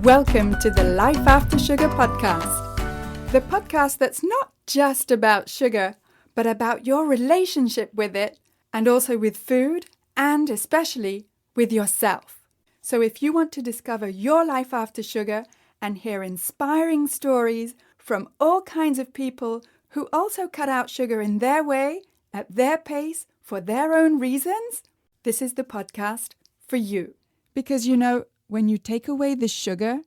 Welcome to the Life After Sugar podcast. The podcast that's not just about sugar, but about your relationship with it and also with food and especially with yourself. So if you want to discover your life after sugar and hear inspiring stories from all kinds of people who also cut out sugar in their way, at their pace, for their own reasons, this is the podcast for you. Because when you take away the sugar,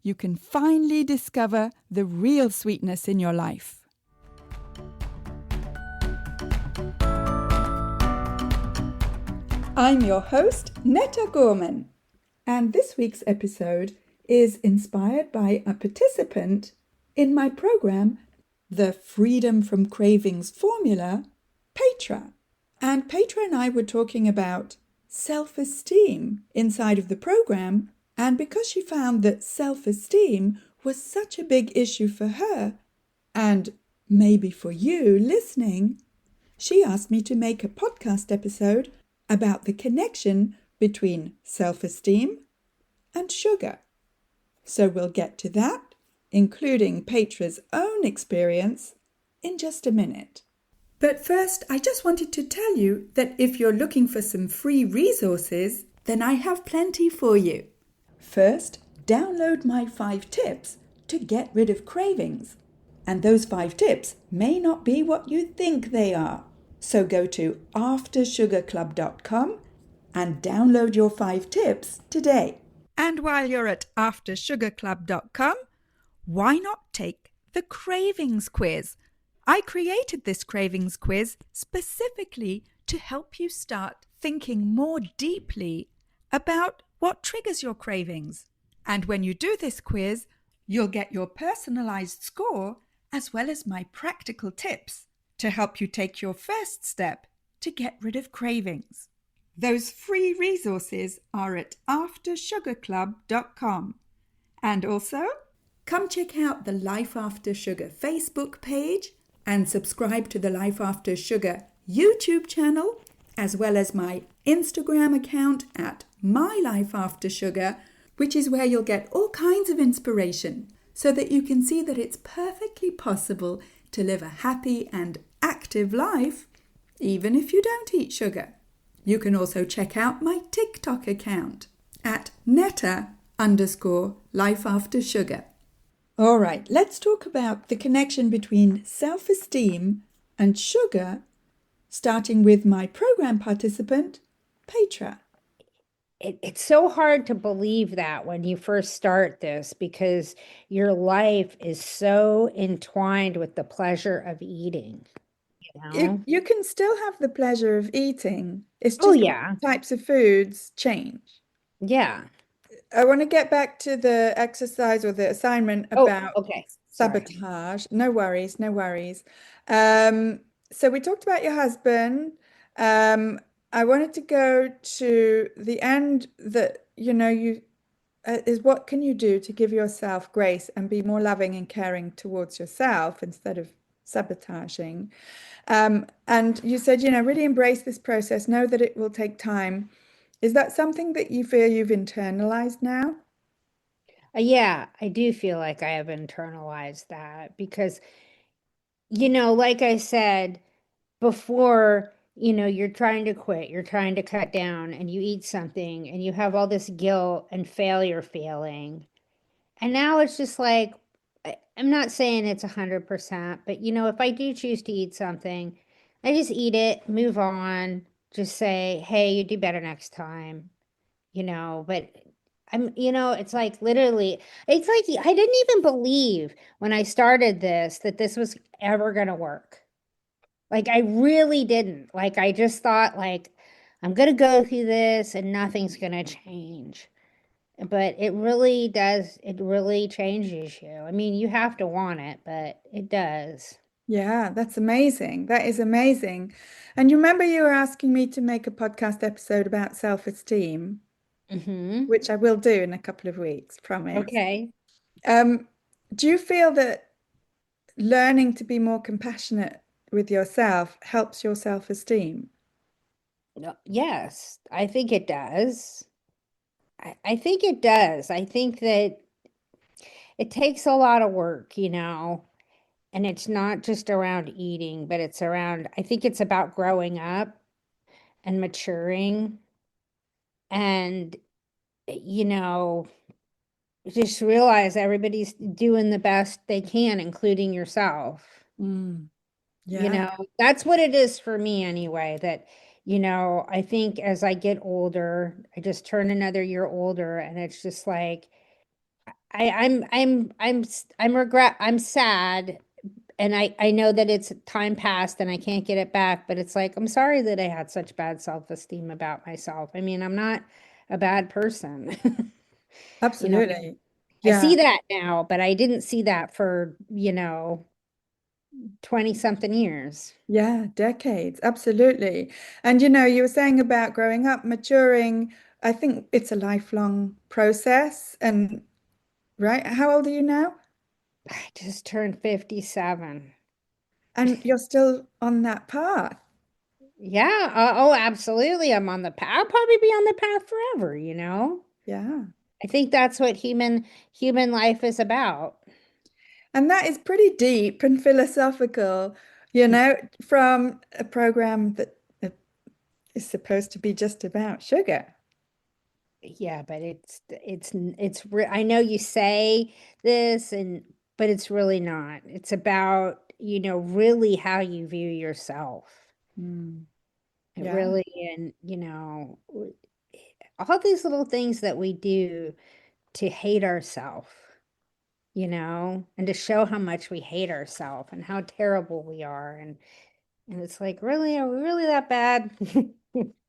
you can finally discover the real sweetness in your life. I'm your host, Netta Gorman, and this week's episode is inspired by a participant in my program, the Freedom From Cravings Formula, Patra. And Patra and I were talking about self-esteem inside of the program, and because she found that self-esteem was such a big issue for her, and maybe for you listening, she asked me to make a podcast episode about the connection between self-esteem and sugar. So we'll get to that, including Patra's own experience, in just a minute. But first, I just wanted to tell you that if you're looking for some free resources, then I have plenty for you. First, download my 5 tips to get rid of cravings. And those 5 tips may not be what you think they are. So go to aftersugarclub.com and download your 5 tips today. And while you're at aftersugarclub.com, why not take the cravings quiz? I created this cravings quiz specifically to help you start thinking more deeply about what triggers your cravings. And when you do this quiz, you'll get your personalized score as well as my practical tips to help you take your first step to get rid of cravings. Those free resources are at aftersugarclub.com. And also, come check out the Life After Sugar Facebook page and subscribe to the Life After Sugar YouTube channel, as well as my Instagram account at My Life After Sugar, which is where you'll get all kinds of inspiration so that you can see that it's perfectly possible to live a happy and active life, even if you don't eat sugar. You can also check out my TikTok account at Netta_Life-After-Sugar. All right, let's talk about the connection between self-esteem and sugar, starting with my program participant, Patra. It's so hard to believe that when you first start this because your life is so entwined with the pleasure of eating, You can still have the pleasure of eating. It's Oh, just yeah. types of foods change. Yeah. I want to get back to the exercise or the assignment Oh, about okay. Sorry. sabotage. No worries, no worries. So we talked about your husband. I wanted to go to the end that, is what can you do to give yourself grace and be more loving and caring towards yourself instead of sabotaging? And you said, really embrace this process, know that it will take time. Is that something that you feel you've internalized now? Yeah, I do feel like I have internalized that because, like I said before, you're trying to quit, you're trying to cut down, and you eat something and you have all this guilt and failure feeling. And now it's just like, I'm not saying it's 100%, but if I do choose to eat something, I just eat it, move on, just say, hey, you do better next time, but it's like literally, it's like I didn't even believe when I started that this was ever going to work. Like, I really didn't. Like, I just thought, like, I'm going to go through this and nothing's going to change. But it really does, it really changes you. I mean, you have to want it, but it does. Yeah, that's amazing. That is amazing. And you remember you were asking me to make a podcast episode about self-esteem, Mm-hmm. which I will do in a couple of weeks, promise. Okay. Um, do you feel that learning to be more compassionate with yourself helps your self-esteem? No, yes, I think it does. I think it does. I think that it takes a lot of work, and it's not just around eating, but it's around, I think it's about growing up and maturing and, you know, just realize everybody's doing the best they can, including yourself. Mm, You yeah. know, that's what it is for me anyway, that, I think as I get older, I just turn another year older and it's just like I'm sad and I know that it's time past and I can't get it back, but it's like I'm sorry that I had such bad self-esteem about myself. I mean, I'm not a bad person. You know, Absolutely. I Yeah. see that now, but I didn't see that for, 20 something years. Yeah, decades. Absolutely. And you were saying about growing up, maturing. I think it's a lifelong process. And right, how old are you now? I just turned 57. And you're still on that path. Yeah. Oh, absolutely. I'm on the path. I'll probably be on the path forever. Yeah. I think that's what human life is about. And that is pretty deep and philosophical, you know, from a program that is supposed to be just about sugar. Yeah, but I know you say this but it's really not. It's about, really how you view yourself. Mm, It yeah, really, and, all these little things that we do to hate ourselves, and to show how much we hate ourselves and how terrible we are. And it's like, really, are we really that bad?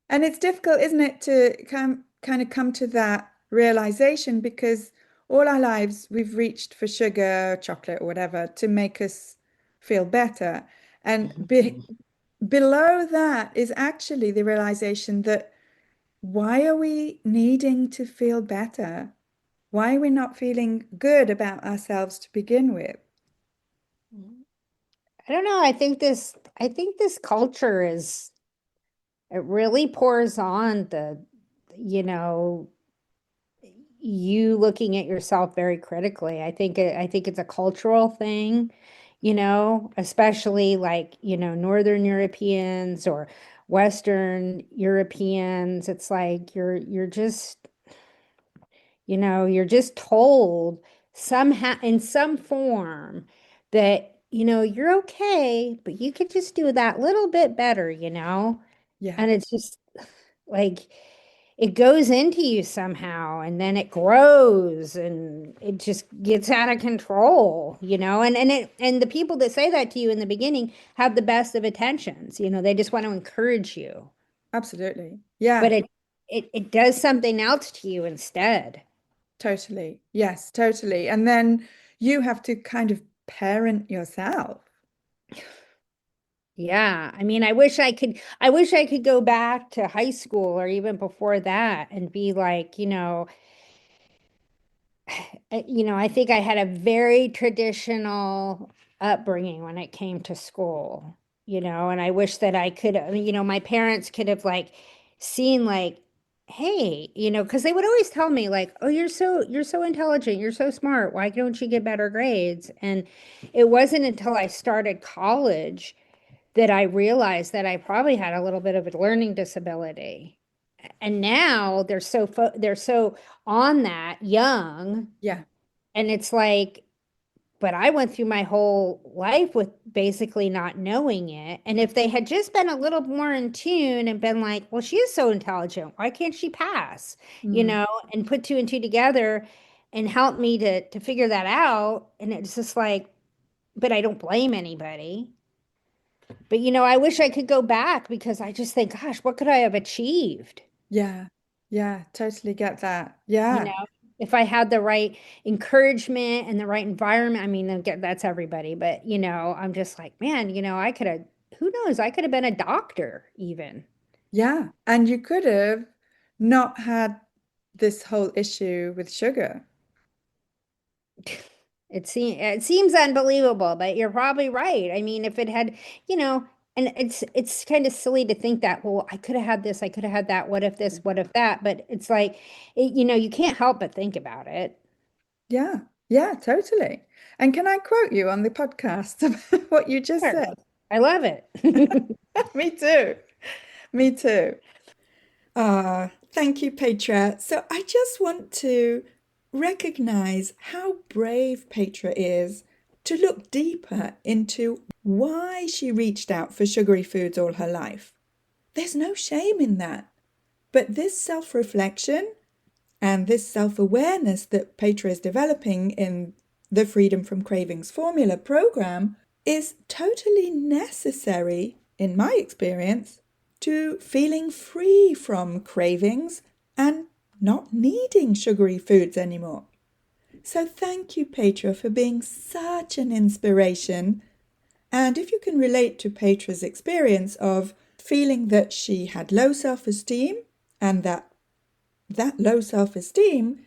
and it's difficult, isn't it, to kind of come to that realization because all our lives we've reached for sugar, chocolate, or whatever to make us feel better. And below that is actually the realization that why are we needing to feel better? Why are we not feeling good about ourselves to begin with? I don't know. I think this culture it really pours on you know, you looking at yourself very critically. I think it's a cultural thing, especially like, Northern Europeans or Western Europeans. It's like you're just told somehow in some form that, you're okay, but you could just do that little bit better. Yeah, And it's just like it goes into you somehow and then it grows and it just gets out of control. And the people that say that to you in the beginning have the best of intentions. They just want to encourage you. absolutely. But Yeah, it does something else to you instead. totally. Yes, totally. And then you have to kind of parent yourself. Yeah, I mean, I wish I could go back to high school or even before that and be like, I think I had a very traditional upbringing when it came to school, and I wish that I could, my parents could have like seen like, hey, because they would always tell me like, oh, you're so intelligent, you're so smart, why don't you get better grades? And it wasn't until I started college that I realized that I probably had a little bit of a learning disability. And now they're so on that young, Yeah. and it's like, but I went through my whole life with basically not knowing it. And if they had just been a little more in tune and been like, well, she is so intelligent, why can't she pass? Mm, And put two and two together and help me to figure that out. And it's just like, but I don't blame anybody. But I wish I could go back because I just think, gosh, what could I have achieved? yeah. Yeah, totally get that. You Yeah. know, if I had the right encouragement and the right environment. I mean, again, that's everybody, but I'm just like, man, I could have, who knows, I could have been a doctor even. Yeah. And you could have not had this whole issue with sugar. It seems unbelievable, but you're probably right. I mean, if it had, you know, and it's kind of silly to think that, well, I could have had this, I could have had that, what if this, what if that? But it's like, you can't help but think about it. Yeah. Yeah, totally. And can I quote you on the podcast about what you just Sure. said? I love it. Me too. Me too. Thank you, Patra. So I just want to recognize how brave Patra is to look deeper into why she reached out for sugary foods all her life. There's no shame in that. But this self-reflection and this self-awareness that Patra is developing in the Freedom from Cravings Formula program is totally necessary, in my experience, to feeling free from cravings and not needing sugary foods anymore. So thank you, Patra, for being such an inspiration. And if you can relate to Patra's experience of feeling that she had low self-esteem and that low self-esteem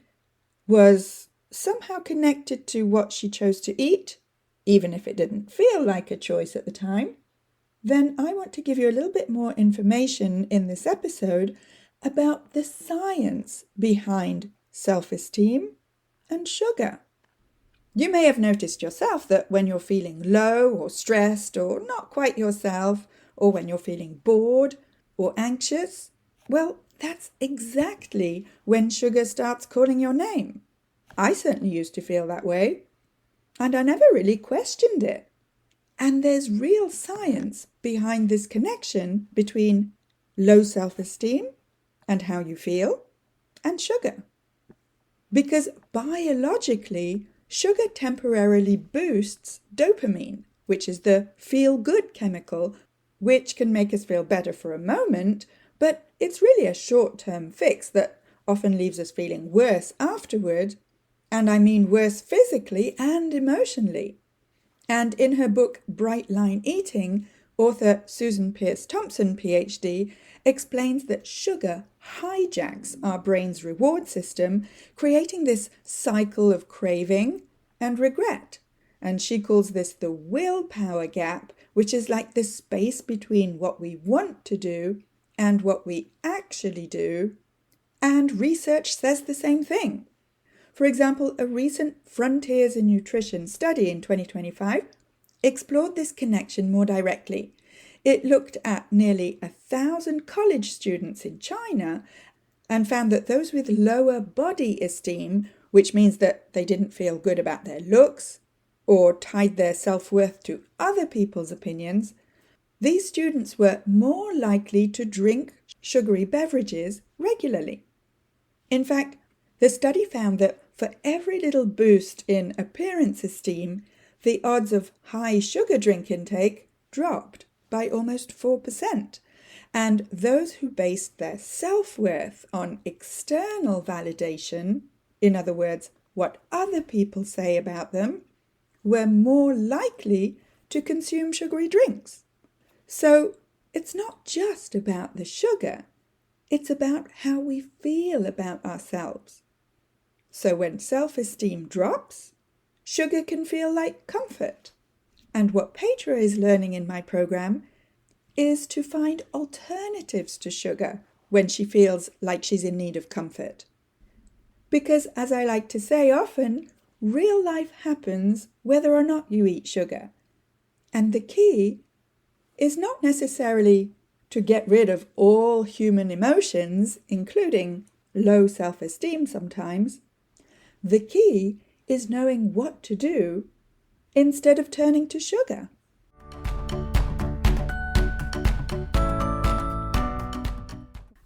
was somehow connected to what she chose to eat, even if it didn't feel like a choice at the time, then I want to give you a little bit more information in this episode about the science behind self-esteem and sugar. You may have noticed yourself that when you're feeling low or stressed or not quite yourself, or when you're feeling bored or anxious, well, that's exactly when sugar starts calling your name. I certainly used to feel that way, and I never really questioned it. And there's real science behind this connection between low self-esteem and how you feel and sugar. Because biologically, sugar temporarily boosts dopamine, which is the feel-good chemical, which can make us feel better for a moment, but it's really a short-term fix that often leaves us feeling worse afterward, and I mean worse physically and emotionally. And in her book Bright Line Eating, author Susan Peirce Thompson, PhD, explains that sugar hijacks our brain's reward system, creating this cycle of craving and regret. And she calls this the willpower gap, which is like the space between what we want to do and what we actually do. And research says the same thing. For example, a recent Frontiers in Nutrition study in 2025 explored this connection more directly. It looked at nearly 1,000 college students in China and found that those with lower body esteem, which means that they didn't feel good about their looks or tied their self-worth to other people's opinions, these students were more likely to drink sugary beverages regularly. In fact, the study found that for every little boost in appearance esteem, the odds of high sugar drink intake dropped by almost 4%. And those who based their self-worth on external validation, in other words, what other people say about them, were more likely to consume sugary drinks. So it's not just about the sugar, it's about how we feel about ourselves. So when self-esteem drops, sugar can feel like comfort. And what Patra is learning in my program is to find alternatives to sugar when she feels like she's in need of comfort. Because, as I like to say often, real life happens whether or not you eat sugar. And the key is not necessarily to get rid of all human emotions, including low self-esteem sometimes. The key is knowing what to do instead of turning to sugar.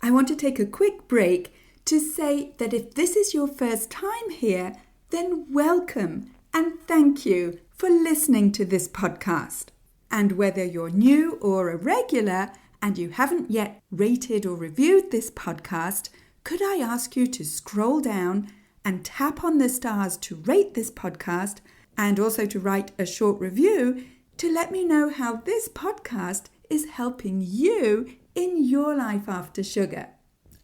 I want to take a quick break to say that if this is your first time here, then welcome and thank you for listening to this podcast. And whether you're new or a regular and you haven't yet rated or reviewed this podcast, could I ask you to scroll down and tap on the stars to rate this podcast and also to write a short review to let me know how this podcast is helping you in your life after sugar.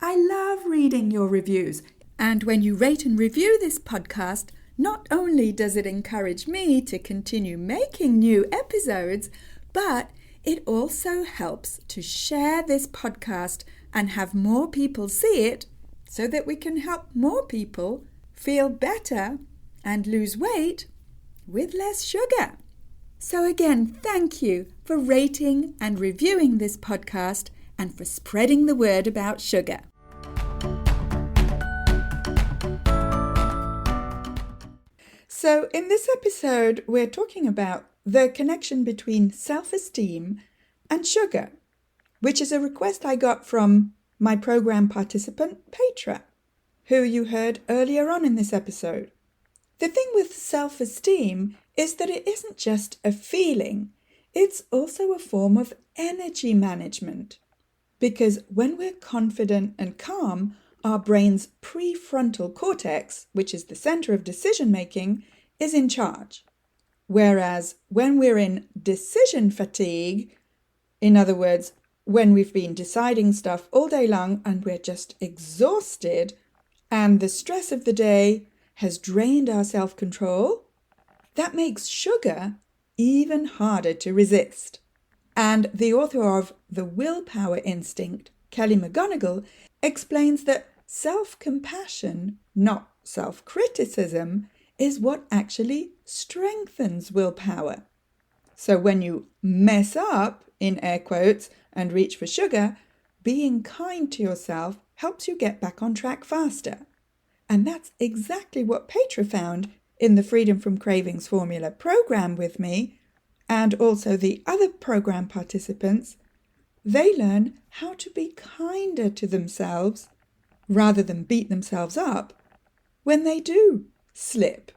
I love reading your reviews, and when you rate and review this podcast, not only does it encourage me to continue making new episodes, but it also helps to share this podcast and have more people see it so that we can help more people feel better and lose weight with less sugar. So again, thank you for rating and reviewing this podcast and for spreading the word about sugar. So in this episode, we're talking about the connection between self-esteem and sugar, which is a request I got from my program participant, Patra, who you heard earlier on in this episode. The thing with self-esteem is that it isn't just a feeling, it's also a form of energy management. Because when we're confident and calm, our brain's prefrontal cortex, which is the center of decision-making, is in charge. Whereas when we're in decision fatigue, in other words, when we've been deciding stuff all day long and we're just exhausted and the stress of the day has drained our self-control, that makes sugar even harder to resist. And the author of The Willpower Instinct, Kelly McGonigal, explains that self-compassion, not self-criticism, is what actually strengthens willpower. So when you mess up, in air quotes, and reach for sugar, being kind to yourself helps you get back on track faster. And that's exactly what Patra found in the Freedom From Cravings Formula program with me, and also the other program participants. They learn how to be kinder to themselves rather than beat themselves up when they do slip,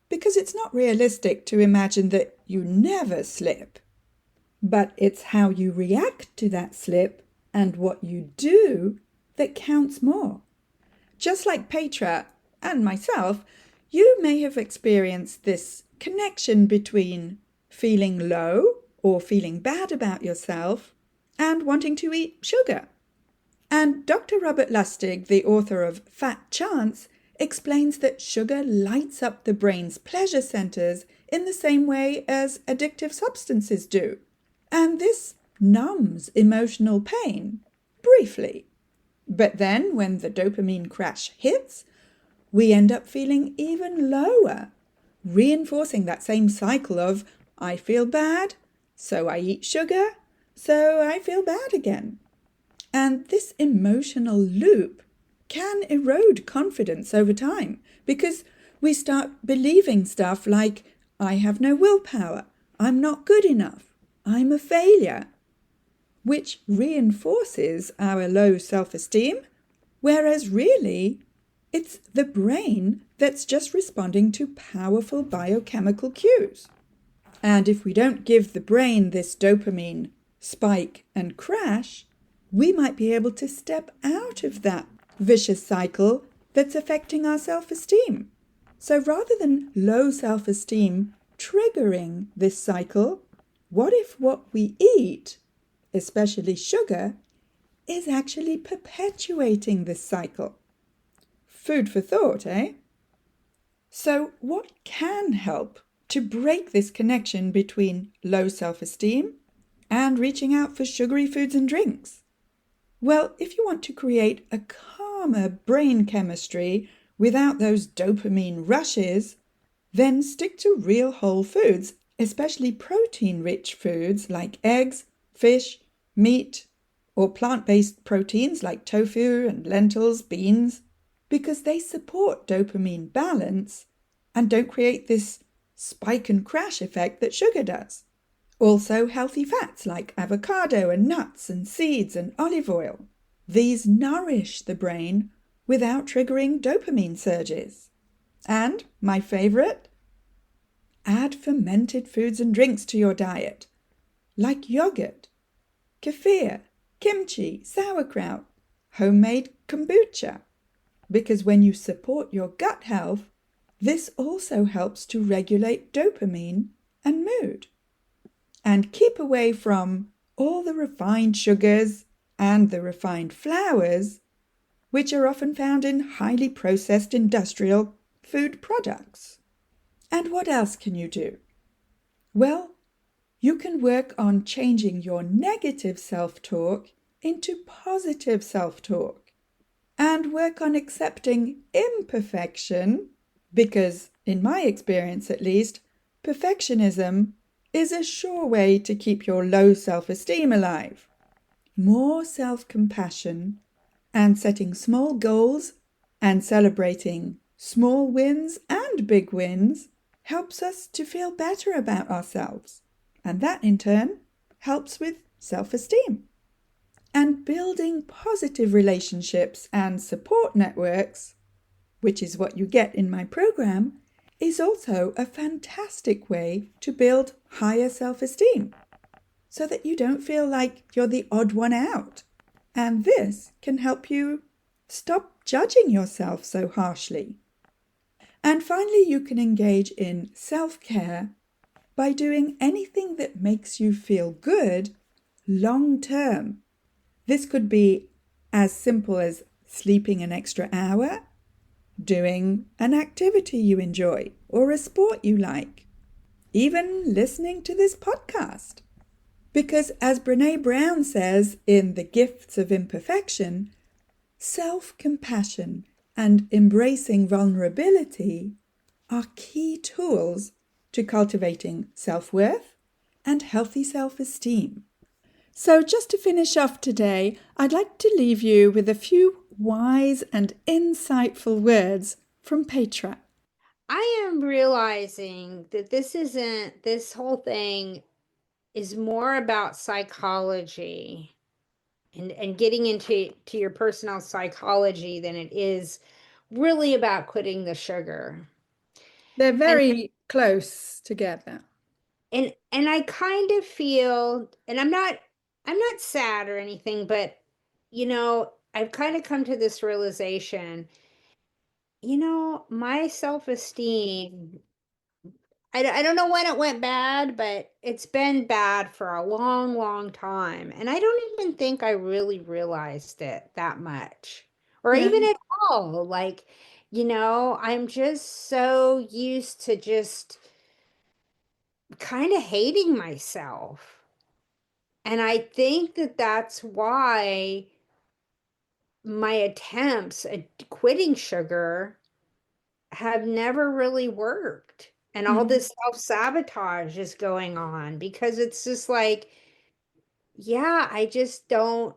because it's not realistic to imagine that you never slip. But it's how you react to that slip and what you do that counts more. Just like Patra and myself, you may have experienced this connection between feeling low or feeling bad about yourself and wanting to eat sugar. And Dr. Robert Lustig, the author of Fat Chance, explains that sugar lights up the brain's pleasure centers in the same way as addictive substances do. And this numbs emotional pain, briefly. But then when the dopamine crash hits, we end up feeling even lower, reinforcing that same cycle of I feel bad, so I eat sugar, so I feel bad again. And this emotional loop can erode confidence over time because we start believing stuff like, I have no willpower, I'm not good enough, I'm a failure, which reinforces our low self-esteem, whereas really it's the brain that's just responding to powerful biochemical cues. And if we don't give the brain this dopamine spike and crash, we might be able to step out of that vicious cycle that's affecting our self-esteem. So rather than low self-esteem triggering this cycle, what if what we eat, especially sugar, is actually perpetuating this cycle? Food for thought, eh? So what can help to break this connection between low self-esteem and reaching out for sugary foods and drinks? Well, if you want to create a calmer brain chemistry without those dopamine rushes, then stick to real whole foods, especially protein-rich foods like eggs, fish, meat, or plant-based proteins like tofu and lentils, beans, because they support dopamine balance and don't create this spike and crash effect that sugar does. Also, healthy fats like avocado and nuts and seeds and olive oil. These nourish the brain without triggering dopamine surges. And, my favorite, add fermented foods and drinks to your diet, like yogurt, kefir, kimchi, sauerkraut, homemade kombucha. Because when you support your gut health, this also helps to regulate dopamine and mood. And keep away from all the refined sugars and the refined flours, which are often found in highly processed industrial food products. And what else can you do? Well, you can work on changing your negative self-talk into positive self-talk and work on accepting imperfection, because in my experience at least, perfectionism is a sure way to keep your low self-esteem alive. More self-compassion and setting small goals and celebrating small wins and big wins helps us to feel better about ourselves. And that in turn helps with self-esteem. And building positive relationships and support networks, which is what you get in my program, is also a fantastic way to build higher self-esteem so that you don't feel like you're the odd one out. And this can help you stop judging yourself so harshly. And finally, you can engage in self-care by doing anything that makes you feel good long term. This could be as simple as sleeping an extra hour, doing an activity you enjoy or a sport you like, even listening to this podcast. Because as Brené Brown says in The Gifts of Imperfection, self-compassion and embracing vulnerability are key tools to cultivating self-worth and healthy self-esteem. So just to finish off today, I'd like to leave you with a few wise and insightful words from Patra. I am realizing that this whole thing is more about psychology and getting into your personal psychology than it is really about quitting the sugar. They're And very close together. and I kind of feel, and I'm not sad or anything, but I've kind of come to this realization, my self-esteem, I don't know when it went bad, but it's been bad for a long, long time. And I don't even think I really realized it that much or Yeah. even at all. Like, I'm just so used to just kind of hating myself. And I think that that's why my attempts at quitting sugar have never really worked. And all Mm. this self-sabotage is going on because it's just like, yeah, I just don't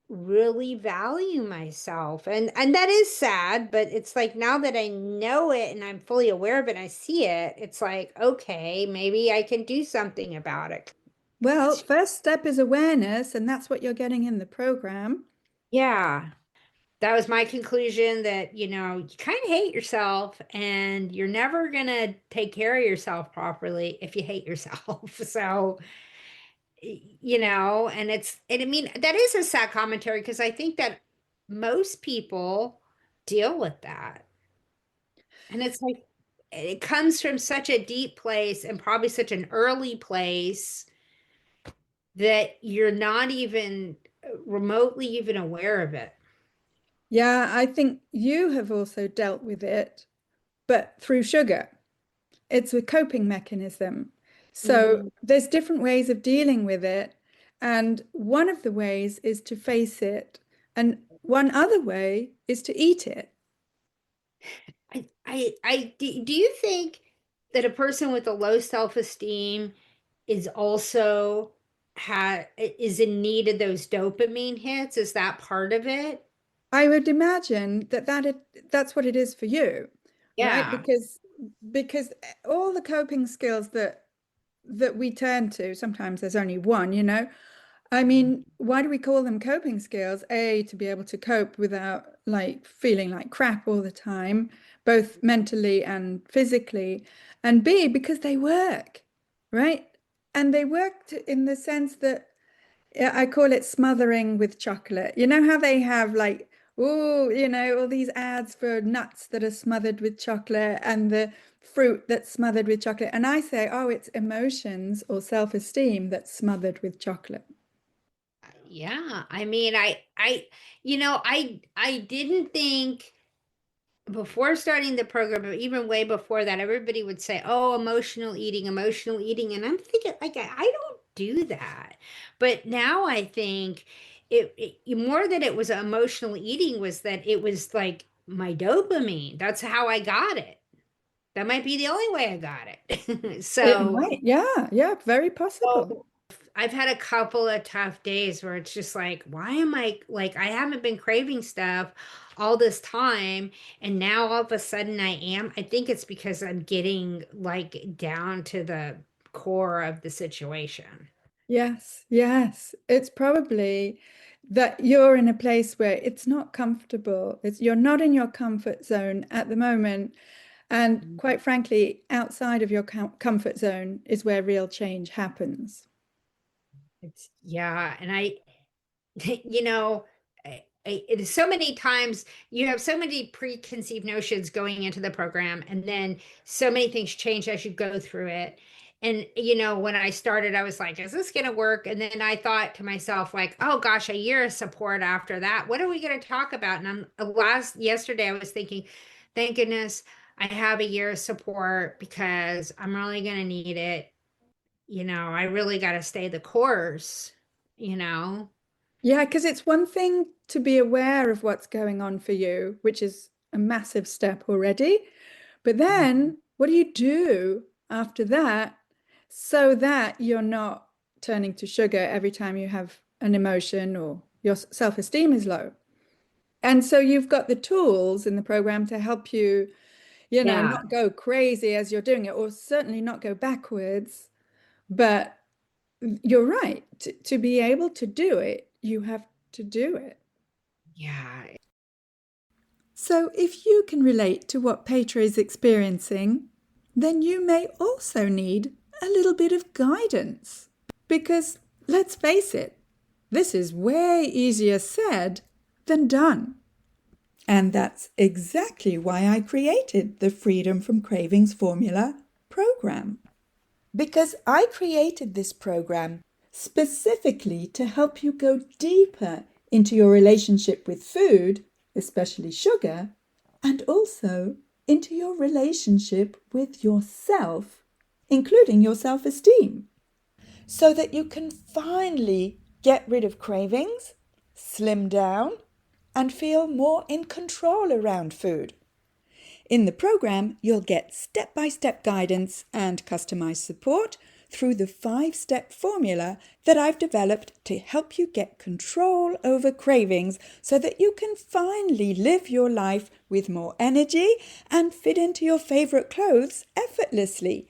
really value myself. And that is sad, but it's like now that I know it and I'm fully aware of it, and I see it, it's like, okay, maybe I can do something about it. Well, first step is awareness, and that's what you're getting in the program. Yeah. That was my conclusion that, you kind of hate yourself and you're never going to take care of yourself properly if you hate yourself. So, and I mean, that is a sad commentary because I think that most people deal with that. And it's like, it comes from such a deep place and probably such an early place that you're not even remotely even aware of it. Yeah, I think you have also dealt with it, but through sugar. It's a coping mechanism. So Mm. there's different ways of dealing with it. And one of the ways is to face it. And one other way is to eat it. Do you think that a person with a low self-esteem is also is in need of those dopamine hits? Is that part of it? I would imagine that that's what it is for you, right? Yeah. Because all the coping skills that we turn to, sometimes there's only one, you know. I mean, why do we call them coping skills? A, to be able to cope without like feeling like crap all the time, both mentally and physically. And B, because they work, right? And they work in the sense that yeah, I call it smothering with chocolate. You know how they have like, oh, all these ads for nuts that are smothered with chocolate and the fruit that's smothered with chocolate. And I say, oh, it's emotions or self-esteem that's smothered with chocolate. Yeah. I mean, I didn't think before starting the program, or even way before that, everybody would say, "Oh, emotional eating," and I'm thinking, like, I don't do that. But now I think more than it was emotional eating was that it was like my dopamine. That's how I got it. that might be the only way I got it. It So, might, yeah, very possible. well, I've had a couple of tough days where it's just like, why am I like, I haven't been craving stuff all this time, and now all of a sudden I am. I think it's because I'm getting like down to the core of the situation. Yes, yes. It's probably that you're in a place where it's not comfortable. You're not in your comfort zone at the moment. And quite frankly, outside of your comfort zone is where real change happens. It's yeah, and you know, it is so many times you have so many preconceived notions going into the program, and then so many things change as you go through it. And when I started, I was like, "Is this going to work?" And then I thought to myself, like, "Oh gosh, a year of support after that. What are we going to talk about?" And yesterday, I was thinking, "Thank goodness I have a year of support because I'm really going to need it. I really got to stay the course." You know. Yeah, because it's one thing to be aware of what's going on for you, which is a massive step already. But then what do you do after that so that you're not turning to sugar every time you have an emotion or your self-esteem is low? And so you've got the tools in the program to help you, Yeah. not go crazy as you're doing it, or certainly not go backwards. But you're right. To be able to do it, you have to do it. Yeah. So if you can relate to what Patra is experiencing, then you may also need a little bit of guidance. Because let's face it, this is way easier said than done. And that's exactly why I created the Freedom from Cravings Formula program. Because I created this program specifically to help you go deeper into your relationship with food, especially sugar, and also into your relationship with yourself, including your self-esteem, so that you can finally get rid of cravings, slim down, and feel more in control around food. In the program, you'll get step-by-step guidance and customized support through the 5-step formula that I've developed to help you get control over cravings so that you can finally live your life with more energy and fit into your favorite clothes effortlessly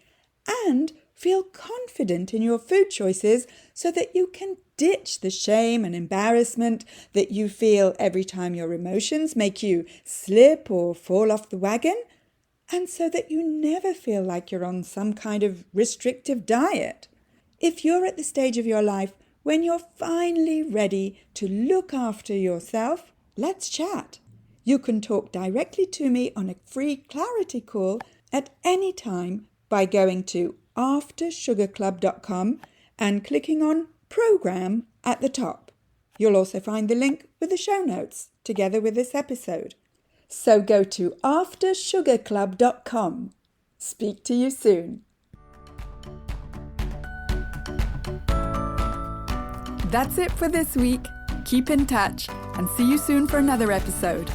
and feel confident in your food choices so that you can ditch the shame and embarrassment that you feel every time your emotions make you slip or fall off the wagon, and so that you never feel like you're on some kind of restrictive diet. If you're at the stage of your life when you're finally ready to look after yourself, let's chat. You can talk directly to me on a free clarity call at any time by going to aftersugarclub.com and clicking on program at the top. You'll also find the link with the show notes together with this episode. So go to aftersugarclub.com. Speak to you soon. That's it for this week. Keep in touch and see you soon for another episode.